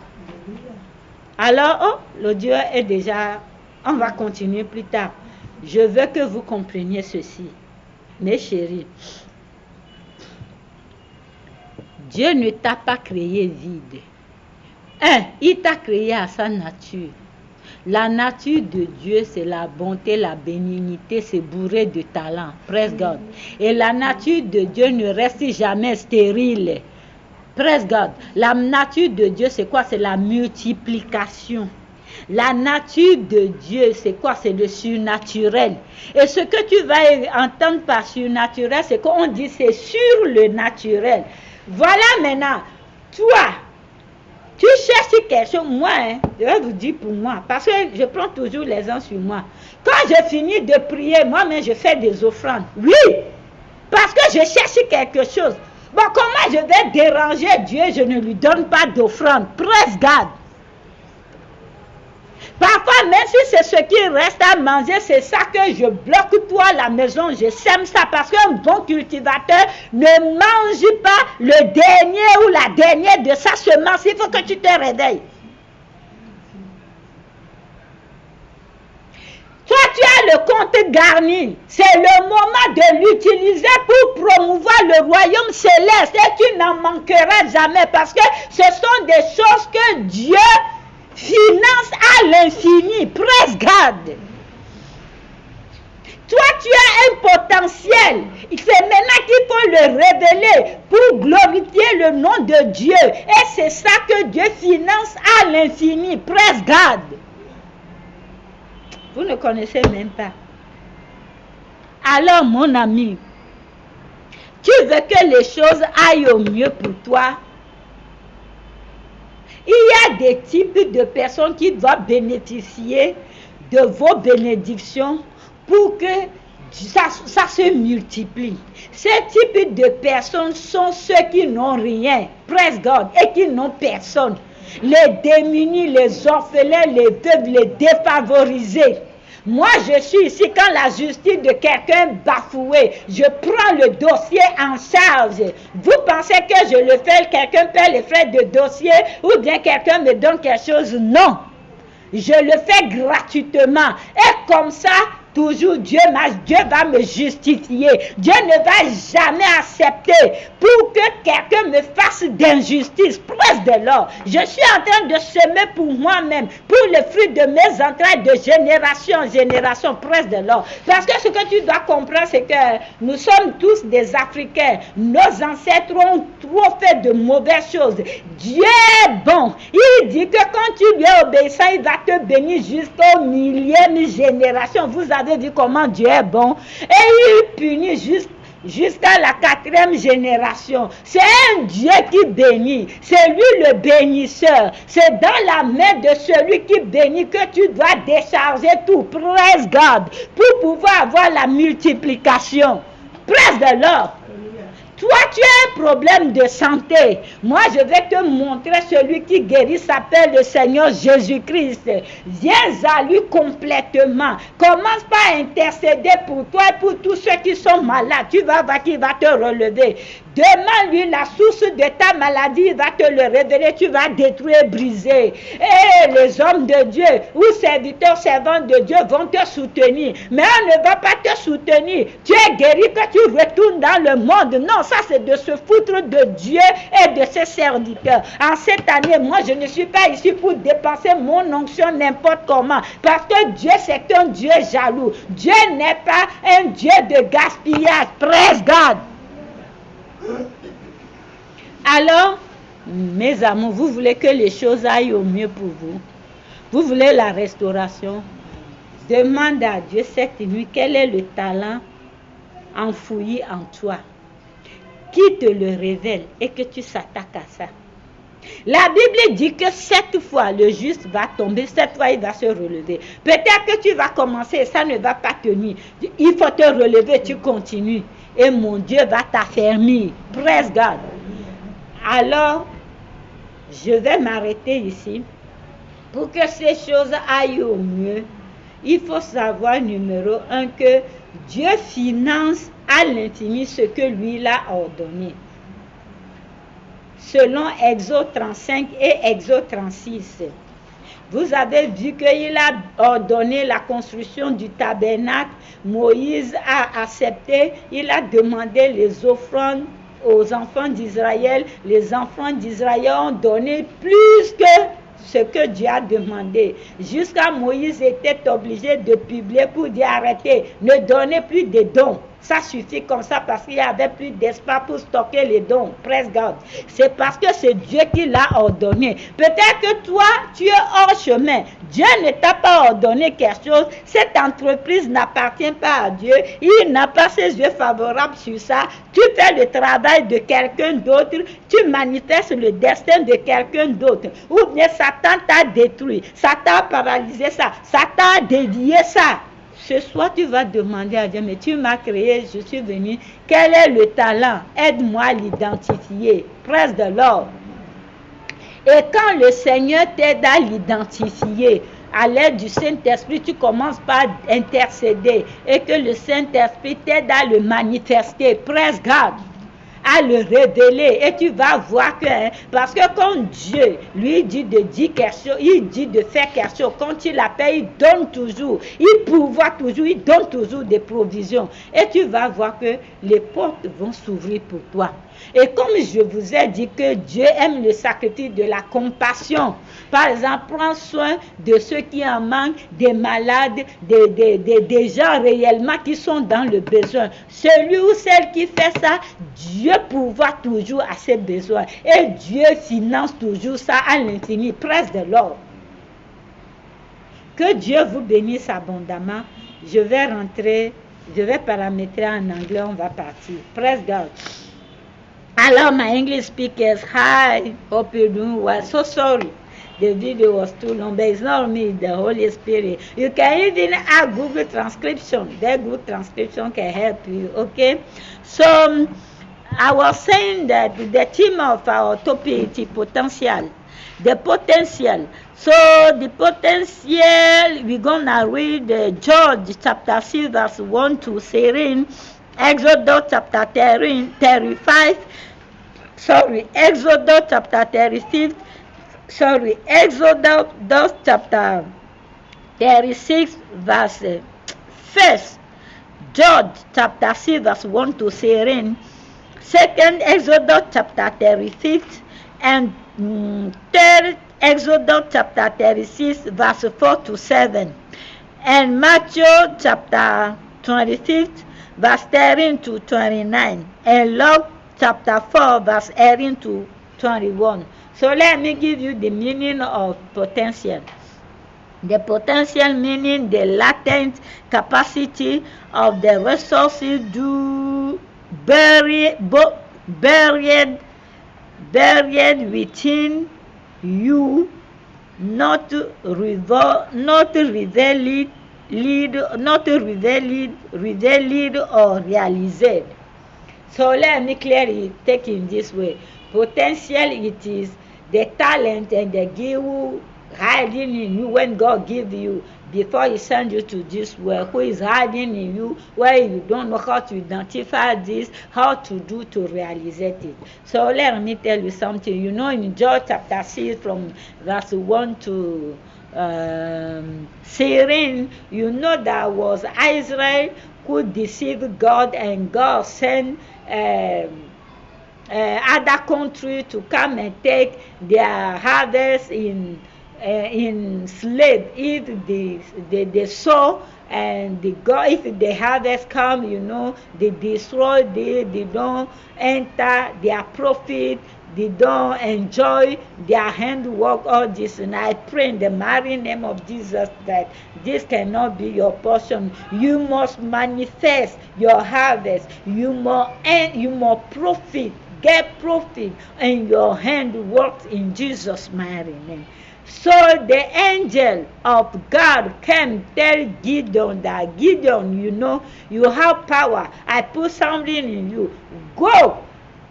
Alors, l'audio est déjà, on va continuer plus tard. Je veux que vous compreniez ceci, mes chéris. Dieu ne t'a pas créé vide. Il t'a créé à sa nature. La nature de Dieu, c'est la bonté, la bénignité, c'est bourré de talent. Praise God. Et la nature de Dieu ne reste jamais stérile. Praise God. La nature de Dieu, c'est quoi? C'est la multiplication. La nature de Dieu, c'est quoi? C'est le surnaturel. Et ce que tu vas entendre par surnaturel, c'est qu'on dit c'est sur le naturel. Voilà maintenant, toi, tu cherches quelque chose. Moi, je vais vous dire pour moi, parce que je prends toujours les gens sur moi. Quand je finis de prier, moi-même, je fais des offrandes. Oui, parce que je cherche quelque chose. Bon, comment je vais déranger Dieu? Je ne lui donne pas d'offrande. Praise God. Parfois, même si c'est ce qui reste à manger, c'est ça que je bloque toi à la maison. Je sème ça parce qu'un bon cultivateur ne mange pas le dernier ou la dernière de sa semence. Il faut que tu te réveilles. Toi, tu as le compte garni. C'est le moment de l'utiliser pour promouvoir le royaume céleste. Et tu n'en manqueras jamais parce que ce sont des choses que Dieu finance à l'infini. Praise God. Toi, tu as un potentiel. C'est maintenant qu'il faut le révéler pour glorifier le nom de Dieu. Et c'est ça que Dieu finance à l'infini. Praise God. Vous ne connaissez même pas. Alors, mon ami, tu veux que les choses aillent au mieux pour toi? Il y a des types de personnes qui doivent bénéficier de vos bénédictions pour que ça se multiplie. Ces types de personnes sont ceux qui n'ont rien, praise God, et qui n'ont personne. Les démunis, les orphelins, les veuves, les défavorisés. Moi, je suis ici quand la justice de quelqu'un est bafouée. Je prends le dossier en charge. Vous pensez que je le fais, quelqu'un paie les frais de dossier ou bien quelqu'un me donne quelque chose? Non. Je le fais gratuitement. Et comme ça, toujours Dieu va me justifier. Dieu ne va jamais accepter pour que quelqu'un me fasse d'injustice. Presse de l'or. Je suis en train de semer pour moi-même, pour le fruit de mes entrailles de génération en génération. Presse de l'or. Parce que ce que tu dois comprendre, c'est que nous sommes tous des Africains. Nos ancêtres ont trop fait de mauvaises choses. Dieu est bon. Il dit que quand tu lui es obéissant, il va te bénir jusqu'au millième génération. Vous avez vu comment Dieu est bon. Et il punit jusqu'à la 4e génération. C'est un Dieu qui bénit. C'est lui le bénisseur. C'est dans la main de celui qui bénit que tu dois décharger tout. Praise God. Pour pouvoir avoir la multiplication. Praise de l'or. Toi, tu as un problème de santé. Moi, je vais te montrer celui qui guérit s'appelle le Seigneur Jésus-Christ. Viens à lui complètement. Commence par intercéder pour toi et pour tous ceux qui sont malades. Tu vas voir qu'il va te relever. Demande-lui la source de ta maladie, il va te le révéler, tu vas détruire, briser. Et les hommes de Dieu ou serviteurs, servants de Dieu vont te soutenir. Mais on ne va pas te soutenir. Tu es guéri que tu retournes dans le monde. Non, ça c'est de se foutre de Dieu et de ses serviteurs. En cette année, moi je ne suis pas ici pour dépenser mon onction n'importe comment. Parce que Dieu c'est un Dieu jaloux. Dieu n'est pas un Dieu de gaspillage. Praise God. Alors, mes amours, vous voulez que les choses aillent au mieux pour vous? Vous voulez la restauration? Demande à Dieu cette nuit quel est le talent enfoui en toi, qui te le révèle et que tu s'attaques à ça. La Bible dit que 7 fois le juste va tomber, 7 fois il va se relever. Peut-être que tu vas commencer et ça ne va pas tenir. Il faut te relever, tu continues. Et mon Dieu va t'affermir. Praise God. Alors, je vais m'arrêter ici. Pour que ces choses aillent au mieux, il faut savoir, numéro 1, que Dieu finance à l'infini ce que lui l'a ordonné. Selon Exode 35 et Exode 36. Vous avez vu qu'il a ordonné la construction du tabernacle. Moïse a accepté. Il a demandé les offrandes aux enfants d'Israël. Les enfants d'Israël ont donné plus que ce que Dieu a demandé. Jusqu'à Moïse était obligé de publier pour dire arrêtez, ne donnez plus de dons. Ça suffit comme ça parce qu'il n'y avait plus d'espace pour stocker les dons. Praise God. C'est parce que c'est Dieu qui l'a ordonné. Peut-être que toi, tu es hors chemin. Dieu ne t'a pas ordonné quelque chose. Cette entreprise n'appartient pas à Dieu. Il n'a pas ses yeux favorables sur ça. Tu fais le travail de quelqu'un d'autre. Tu manifestes le destin de quelqu'un d'autre. Ou bien Satan t'a détruit. Satan a paralysé ça. Satan a dévié ça. Ce soir, tu vas demander à Dieu, mais tu m'as créé, je suis venu. Quel est le talent? Aide-moi à l'identifier. Praise the Lord. Et quand le Seigneur t'aide à l'identifier, à l'aide du Saint-Esprit, tu commences par intercéder et que le Saint-Esprit t'aide à le manifester. Praise God. À le révéler et tu vas voir que parce que quand Dieu lui dit de dire quelque chose, il dit de faire quelque chose, quand il appelle, il donne toujours, il pourvoit toujours, il donne toujours des provisions et tu vas voir que les portes vont s'ouvrir pour toi. Et comme je vous ai dit que Dieu aime le sacrifice de la compassion, par exemple, prends soin de ceux qui en manquent, des malades, des gens réellement qui sont dans le besoin. Celui ou celle qui fait ça, Dieu pourvoit toujours à ses besoins. Et Dieu finance toujours ça à l'infini. Praise the Lord. Que Dieu vous bénisse abondamment. Je vais paramétrer en anglais, on va partir. Praise God. Hello, my English speakers. Hi, hope you're doing well. So sorry. the video was too long, but it's not me, the Holy Spirit. You can even ask Google Transcription. That Google Transcription can help you, okay? So, I was saying that the theme of our topic is potential. The potential. So the potential, we're going to read George chapter 6 verse 1 to 13, Exodus chapter 35, Exodus chapter 36, Exodus chapter 36 verse 1, George chapter 6 verse 1 to 13, second Exodus chapter 36, and third Exodus chapter 36 verse 4 to 7, and Matthew chapter 26 verse 13 to 29, and Luke chapter 4 verse 18 to 21. So let me give you the meaning of potential. The potential meaning the latent capacity of the resources buried within you, not revealed or realized. So let me clearly take it this way. Potential, it is the talent and the gift hiding in you when God gives you before He sends you to this world, who is hiding in you, where you don't know how to identify this, how to do to realize it. So let me tell you something. You know, in John chapter 6 from verse 1 to 13, you know that was Israel who deceived God, and God sent other country to come and take their harvest in slave. If they sow and if the harvest come, you know, they destroy, they don't enter their profit, they don't enjoy their handwork, all this. And I pray in the mighty name of Jesus that this cannot be your portion. You must manifest your harvest. You must profit, get profit, and your hand works in Jesus' mighty name. So the angel of God came tell Gideon that, Gideon, you know, you have power. I put something in you. Go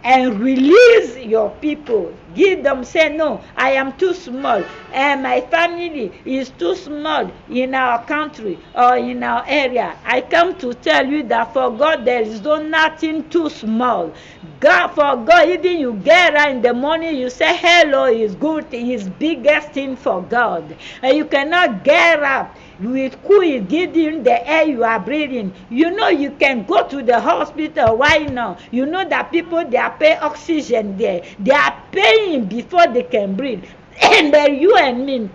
and release your people. Gideon said, no, I am too small, and my family is too small in our country or in our area. I come to tell you that for God there is nothing too small. For God, even you get up in the morning, you say hello is good, is biggest thing for God. And you cannot get up with who is giving the air you are breathing. You know you can go to the hospital right now. You know that people, they are paying oxygen there. They are paying before they can breathe. And then you and me,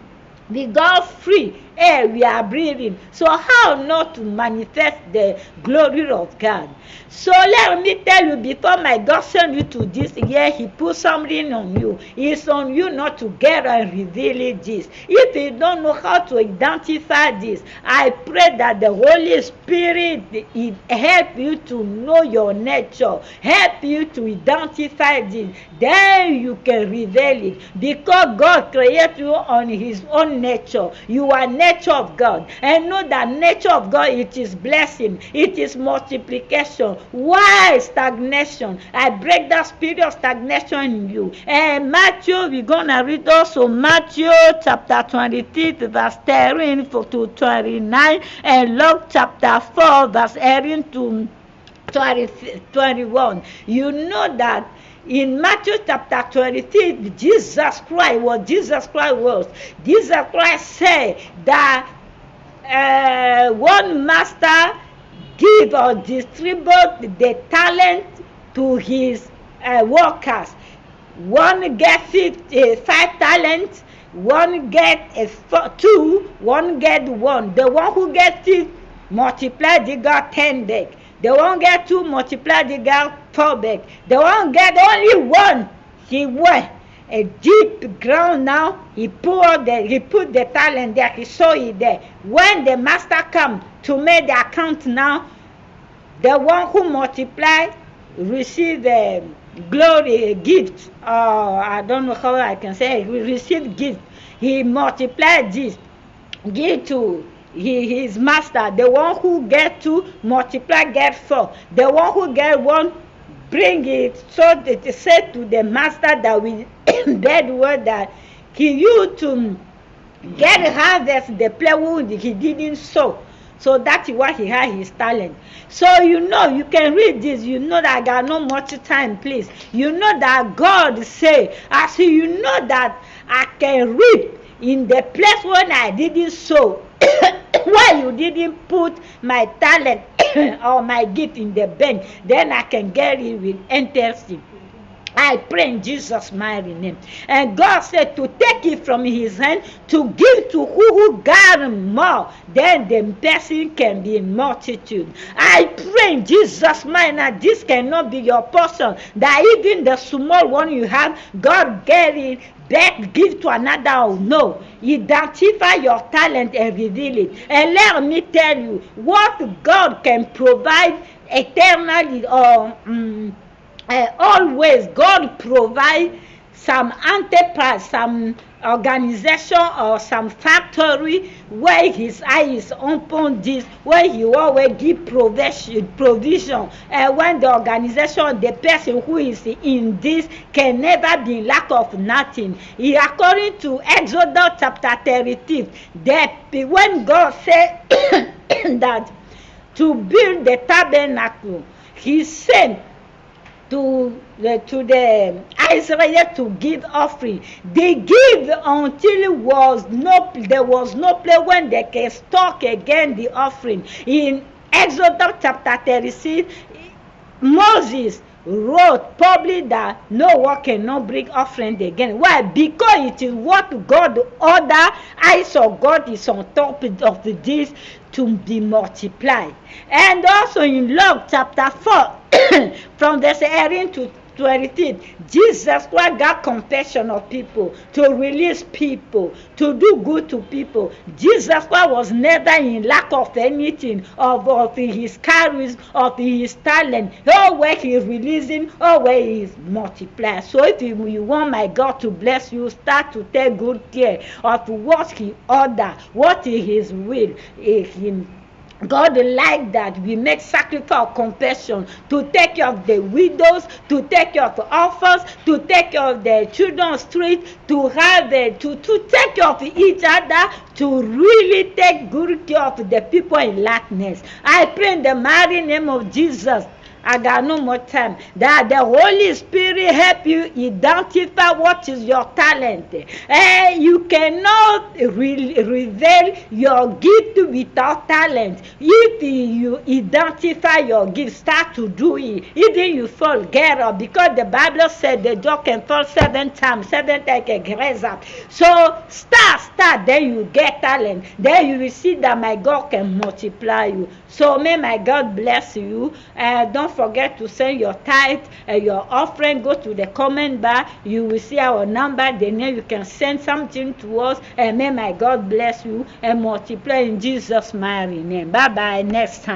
we got free air we are breathing. So how not to manifest the glory of God? So let me tell you, before my God sent you to this year, He put something on you. It's on you not to get and reveal this. If you don't know how to identify this, I pray that the Holy Spirit help you to know your nature, help you to identify this. Then you can reveal it, because God created you on His own nature. You are nature of God, and know that nature of God, it is blessing, it is multiplication. Why stagnation? I break that spirit of stagnation in you. And Matthew, we're gonna read also Matthew chapter 23 verse 13 to 29, and Luke chapter 4 verse 18 to 21. You know that in Matthew chapter 23, Jesus Christ said that one master give or distribute the talent to his workers. One get 5 talents, one get 2, one get 1. The one who get 5 multiply, they got 10 back. The one get 2 multiply, they got 4 back. The one get only 1, he went a deep ground. Now he put the talent there, he saw it there. When the master come to make the account, now the one who multiply receive glory, gift, I don't know how I can say it, receive gift. he multiplied this, give to his master. The one who get 2 multiply get 4. The one who get 1 bring it. So they said to the master that we that word that he used to get harvest the place he didn't sow. So that is why he had his talent. So you can read this. You know that I got no much time, please. You know that God say, as you know that I can reap in the place when I didn't sow. Why you didn't put my talent or my gift in the bank, then I can get it with interest. I pray in Jesus' mighty name. And God said to take it from his hand to give to who got more, then the person can be in multitude. I pray in Jesus' mighty name, this cannot be your portion, that even the small one you have, God get it back, give to another. No, identify your talent and reveal it. And let me tell you, what God can provide eternally or always, God provide some enterprise, some organization or some factory where his eye is upon this, where he always give provision. And when the organization, the person who is in this can never be in lack of nothing. According to Exodus chapter 33, that when God said that to build the tabernacle, he said to the Israel to give offering. They give until there was no place when they can stock again the offering. In Exodus chapter 36, Moses wrote probably that no one cannot bring offering again. Why? Because it is what God ordered. Eyes of God is on top of this to be multiplied. And also in Luke chapter 4, from verse 18 to 23, Jesus Christ got compassion of people, to release people, to do good to people. Jesus Christ was never in lack of anything, of his charisma, of his talent. Always he is releasing, always he is multiplying. So if you want my God to bless you, start to take good care of what he ordered, what is his will. God like that we make sacrifice of compassion, to take care of the widows, to take care of the orphans, to take care of the children on the street, to have to take care of each other, to really take good care of the people in lackness. I pray in the mighty name of Jesus. I got no more time. That the Holy Spirit help you identify what is your talent. And you cannot reveal your gift without talent. If you identify your gift, start to do it. Even you fall, get up. Because the Bible said the dog can fall 7 times. 7 times can rise up. So start. Then you get talent. Then you will see that my God can multiply you. So may my God bless you. Don't forget to send your tithe and your offering. Go to the comment bar. You will see our number. Then you can send something to us. And may my God bless you and multiply in Jesus' mighty name. Bye-bye. Next time.